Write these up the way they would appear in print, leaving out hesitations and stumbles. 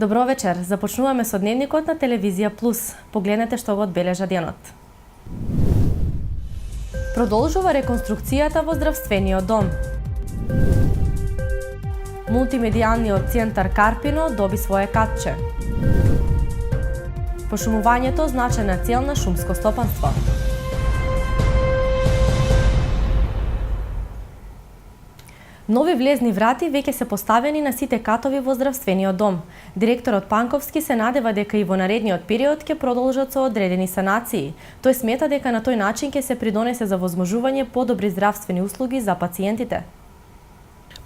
Добро вечер. Започнуваме со дневникот на Телевизија Плюс. Погледнете што го одбележа денот. Продолжува реконструкцијата во здравствениот дом. Мултимедијалниот центар Карпино доби свое катче. Пошумувањето значајна цел на шумско стопанство. Нови влезни врати веќе се поставени на сите катови во здравствениот дом. Директорот Панковски се надева дека и во наредниот период ќе продолжат со одредени санации. Тој смета дека на тој начин ќе се придонесе за возможување подобри здравствени услуги за пациентите.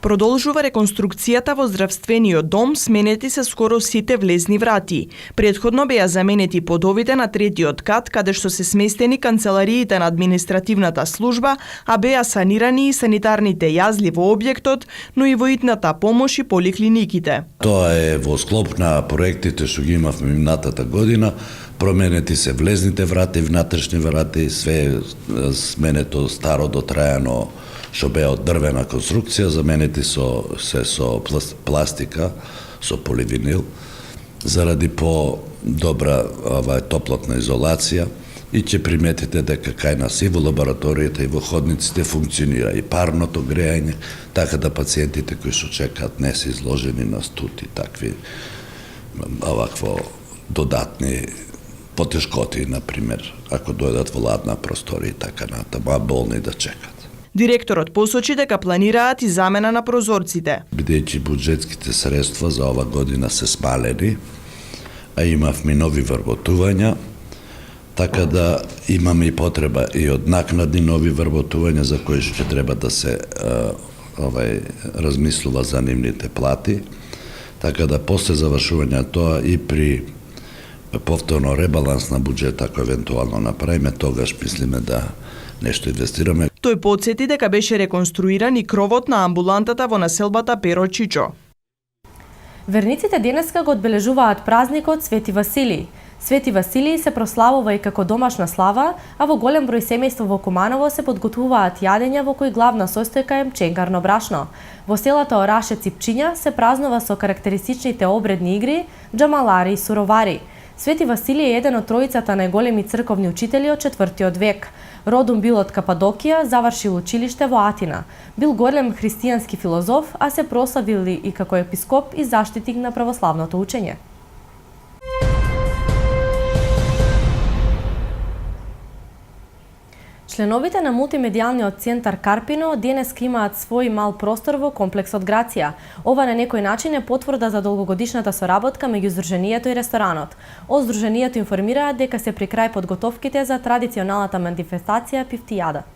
Продолжува реконструкцијата во здравствениот дом, сменети се скоро сите влезни врати. Претходно беа заменети подовите на третиот кат, каде што се сместени канцелариите на административната служба, а беа санирани и санитарните јазли во објектот, но и во итната помош и поликлиниките. Тоа е во склоп на проектите што ги имавме минатата година. Променети се влезните врати, внатрешни врати, све сменето старо дотрајано што беа од дрвена конструкција, заменети со пластика, со поливинил, заради по-добра топлотна изолација и ќе приметите дека кај нас и во лабораторијата и во ходниците функционира и парното грејање, така да пациентите кои што чекаат не се изложени на студ и такви овакво додатни потешкоти, например, ако дојдат во ладна просторија и така натаму, а болни да чекат. Директорот посочи дека планираат и замена на прозорците. Бидејќи буџетските средства за ова година се смалени, а имавме нови вработувања, така да имаме и потреба и од накнадни нови вработувања за кои ќе треба да се размислува за нивните плати, така да после завршување тоа и при повторно ребаланс на буџет, ако евентуално направиме, тогаш мислиме да нешто инвестираме. Тој потсети дека беше реконструиран и кровот на амбулантата во населбата Перо Чичо. Верниците денеска го одбележуваат празникот Свети Василий. Свети Василий се прославува и како домашна слава, а во голем број семејства во Куманово се подготвуваат јадења во кои главна состојка е мченгарно брашно. Во селата Орашец и Пчиња се празнува со карактеристичните обредни игри, џамалари и суровари. Свети Василий е еден од тројицата најголеми црковни учители од 4 век. Родом бил од Кападокија, завршил училиште во Атина. Бил голем христијански филозоф, а се прославил и како епископ и заштитник на православното учење. Членовите на мултимедијалниот центар Карпино денеска имаат свој мал простор во комплексот Грација. Ова на некој начин е потврда за долгогодишната соработка меѓу Здруженијето и ресторанот. Од Здруженијето информираат дека се при крај подготовките за традиционалната манифестација Пифтијада.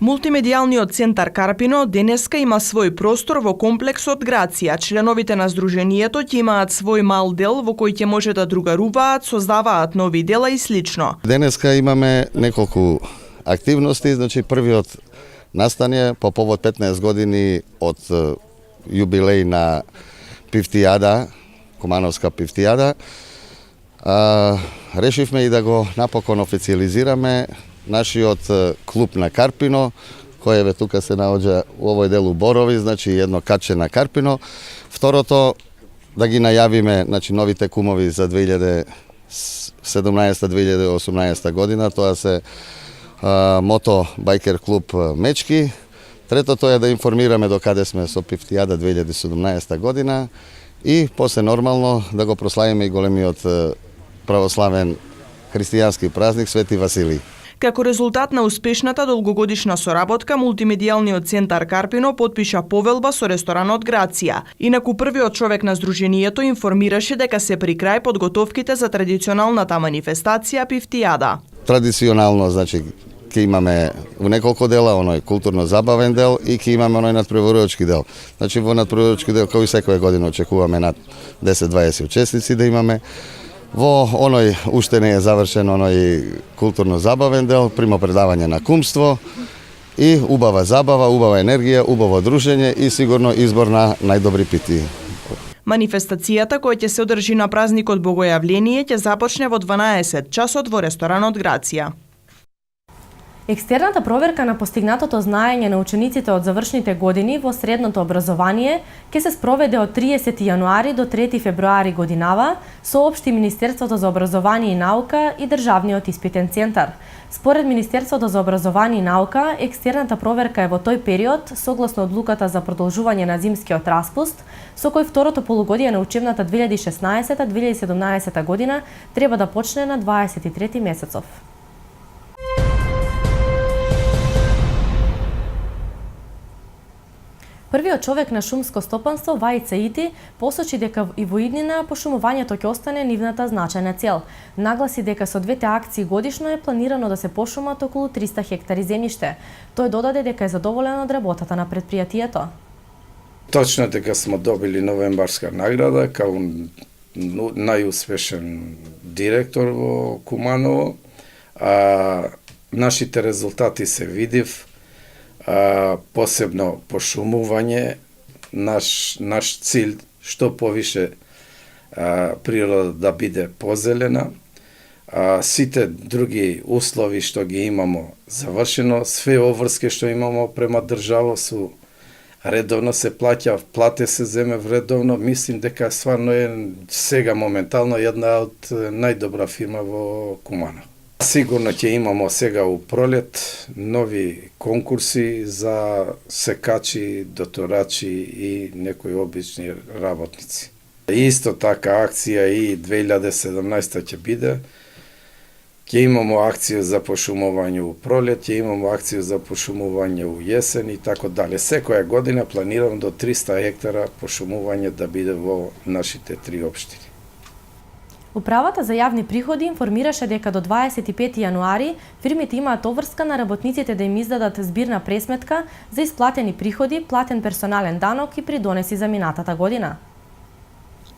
Мултимедијалниот центар Карпино денеска има свој простор во комплексот Грација. Членовите на Здруженијето ќе имаат свој мал дел во кој ќе може да другаруваат, создаваат нови дела и слично. Денеска имаме неколку активности, значи првиот настан е по повод 15 години од јубилеј на Пифтијада, Кумановска Пифтијада. Решивме и да го напокон официализираме нашиот клуб на Карпино, кој е тука се наоѓа во овој дел у Борови, значи едно катче на Карпино. Второто, да ги најавиме новите кумови за 2017-2018 година, тоа се Мото Байкер клуб Мечки. Третото е да информираме до каде сме со Пифтијада 2017 година и после нормално да го прославиме и големиот православен христијански празник Свети Василий. Како резултат на успешната долгогодишна соработка, мултимедијалниот центар Карпино потпиша повелба со ресторанот Грација. Инаку првиот човек на Здруженијето информираше дека се при крај подготовките за традиционалната манифестација Пифтијада. Традиционално, значи, ќе имаме во неколку дела, оној културно-забавен дел и ќе имаме оној надпреварувачки дел. Значи, во надпреварувачки дел, кој секоја година очекуваме над 10-20 учесници да имаме. Во оној уште не е завршен оној културно-забавен дел, примопредавање на кумство и убава забава, убава енергија, убаво дружење и сигурно избор на најдобри питии. Манифестацијата која ќе се одржи на празникот Богојавление ќе започне во 12 часот во ресторанот Грација. Екстерната проверка на постигнатото знаење на учениците од завршните години во средното образование ќе се спроведе од 30 јануари до 3 февруари годинава, соопшти Министерството за образование и наука и Државниот испитен центар. Според Министерството за образование и наука, екстерната проверка е во тој период, согласно одлуката за продолжување на зимскиот распуст, со кој второто полугодие на учебната 2016-2017 година треба да почне на 23 месецов. Првиот човек на шумско стопанство, Ваица Ити, посочи дека и во иднина пошумувањето ќе остане нивната значајна цел. Нагласи дека со двете акции годишно е планирано да се пошумат околу 300 хектари земјиште. Тој додаде дека е задоволен од работата на предпријатието. Точно дека смо добили новембарска награда као најуспешен директор во Куманово. Нашите резултати се видив. Посебно пошумување, наш цил што повише природа да биде позелена. Сите други услови што ги имамо завршено, све обврски што имамо према држава су редовно се плаќа, плате се земе вредовно. Мислим дека стварно е сега моментално една од најдобра фирма во Куманово. Сигурно ќе имамо сега у пролет нови конкурси за секачи, доторачи и некои обични работници. Исто така акција и 2017 ќе биде. Ќе имамо акција за пошумување у пролет, ќе имамо акција за пошумување у јесен и така дале. Секоја година планирам до 300 хектара пошумување да биде во нашите три општини. Управата за јавни приходи информираше дека до 25 јануари фирмите имаат обврска на работниците да им издадат збирна пресметка за исплатени приходи, платен персонален данок и придонеси за минатата година.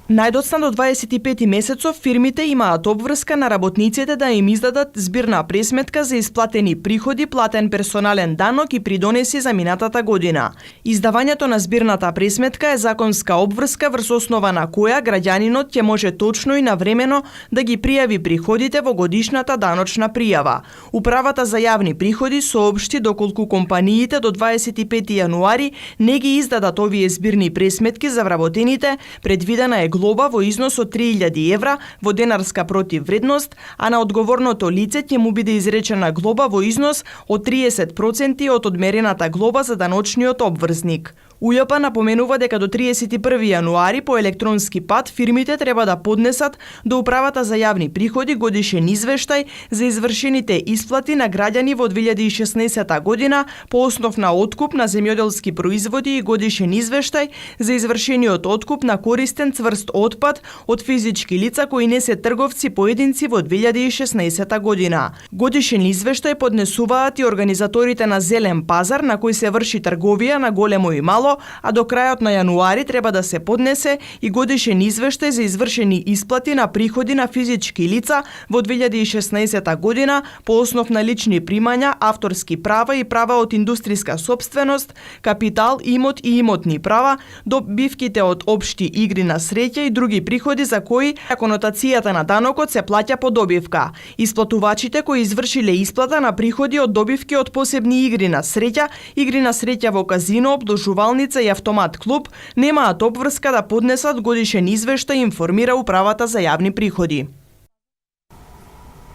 Најдоцна до 25 месецов фирмите имаат обврска на работниците да им издадат збирна пресметка за исплатени приходи, платен персонален данок и придонеси за минатата година. Издавањето на збирната пресметка е законска обврска врз основа на која граѓанинот ќе може точно и навремено да ги пријави приходите во годишната даночна пријава. Управата за јавни приходи соопшти доколку компаниите до 25 јануари не ги издадат овие збирни пресметки за вработените, предвидена е глоба во износ од 3000 евра во денарска противвредност, а на одговорното лице ќе му биде изречена глоба во износ од 30% од одмерената глоба за даночниот обврзник. УЈП напоменува дека до 31 јануари по електронски пат фирмите треба да поднесат до Управата за јавни приходи годишен извештај за извршените исплати на граѓани во 2016 година по основ на откуп на земјоделски производи и годишен извештај за извршениот откуп на користен цврст отпад од физички лица кои не се трговци поединци во 2016 година. Годишен извештај поднесуваат и организаторите на Зелен пазар на кој се врши трговија на големо и мало, а до крајот на јануари треба да се поднесе и годишен извештај за извршени исплати на приходи на физички лица во 2016 година по основ на лични примања, авторски права и права од индустријска сопственост, капитал, имот и имотни права, добивките од општи игри на среќа и други приходи за кои конотацијата на данокот се плаќа по добивка. Исплатувачите кои извршиле исплата на приходи од добивки од посебни игри на среќа во казино, обложувалница и автомат клуб, немаат обврска да поднесат годишен извештај, информира Управата за јавни приходи.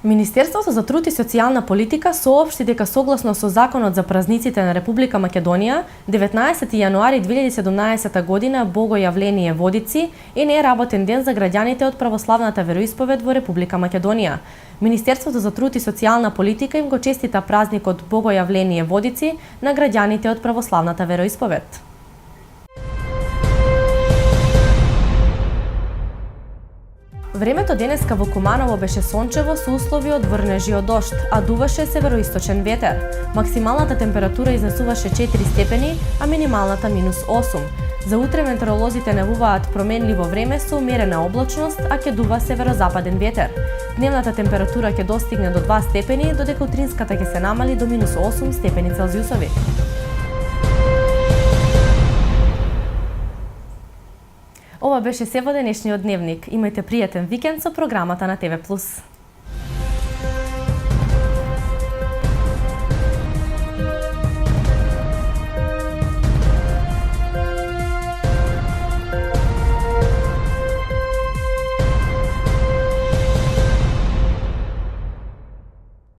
Министерството за труд и социјална политика соопшти дека согласно со Законот за празниците на Република Македонија, 19 јануари 2017 година Богојавление Водици е неработен ден за граѓаните од православната вероисповед во Република Македонија. Министерството за труд и социјална политика им го честита празникот Богојавление Водици на граѓаните од православната вероисповед. Времето денеска во Куманово беше сончево со услови од врнежи од дожд, а дуваше североисточен ветер. Максималната температура изнесуваше 4 степени, а минималната -8. За утре метеоролозите навуваат променливо време со умерена облачност, а ќе дува северозападен ветер. Дневната температура ќе достигне до 2 степени, додека утринската ќе се намали до -8 степени Целзиусови. Ова беше се во денешниот дневник. Имајте пријатен викенд со програмата на ТВ+.